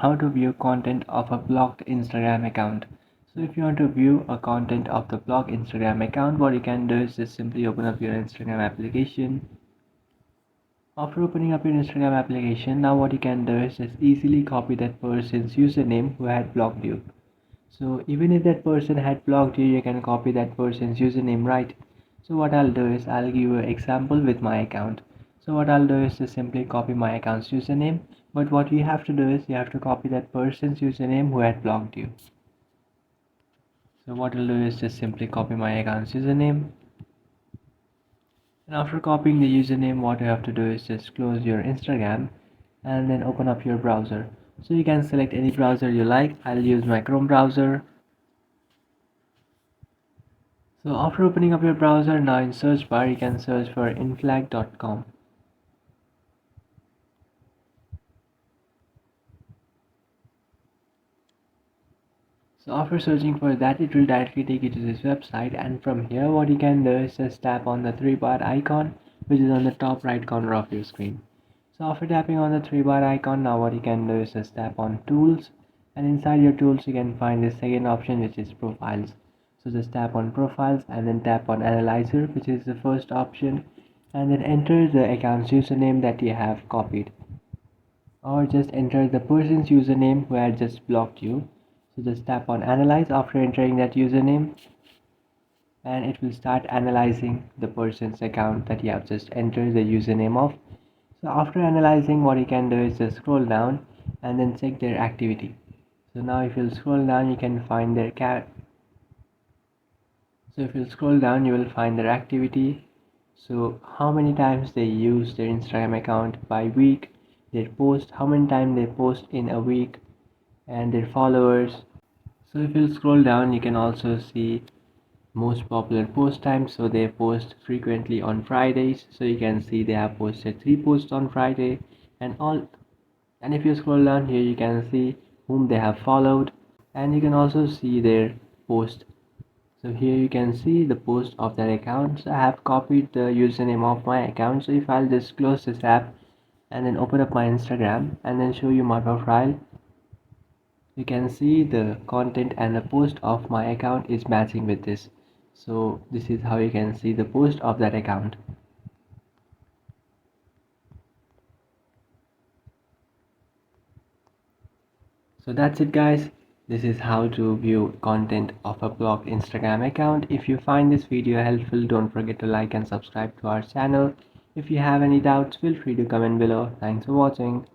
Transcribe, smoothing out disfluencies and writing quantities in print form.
how to view content of a blocked Instagram account. So if you want to view a content of the blocked Instagram account, what you can do is just simply open up your Instagram application. After opening up your Instagram application, now what you can do is just easily copy that person's username who had blocked you. So even if that person had blocked you, you can copy that person's username, right? So what I'll do is I'll give you an example with my account. So what I'll do is just simply copy my account's username. But what you have to do is you have to copy that person's username who had blocked you. So what I'll do is just simply copy my account's username. And after copying the username, what you have to do is just close your Instagram and then open up your browser. So you can select any browser you like. I'll use my Chrome browser. So after opening up your browser, now in search bar you can search for inflag.com. So after searching for that, it will directly take you to this website, and from here what you can do is just tap on the three bar icon which is on the top right corner of your screen. So after tapping on the three bar icon, now what you can do is just tap on tools, and inside your tools you can find the second option which is profiles. So just tap on profiles and then tap on analyzer, which is the first option, and then enter the account's username that you have copied, or just enter the person's username who had just blocked you. So just tap on analyze after entering that username, and it will start analyzing the person's account that you have just entered the username of. So after analyzing, what you can do is just scroll down and then check their activity. So now if you scroll down, you can find their so if you scroll down, you will find their activity. So how many times they use their Instagram account by week, their post, how many times they post in a week, and their followers. So if you scroll down, you can also see most popular post times. So they post frequently on Fridays, so you can see they have posted 3 posts on Friday, and all. And if you scroll down here, you can see whom they have followed, and you can also see their post. So here you can see the post of that account. So I have copied the username of my account. So if I'll just close this app and then open up my Instagram and then show you my profile, you can see the content and the post of my account is matching with this. So this is how you can see the post of that account. So that's it, guys. This is how to view content of a blocked Instagram account. If you find this video helpful, don't forget to like and subscribe to our channel. If you have any doubts, feel free to comment below. Thanks for watching.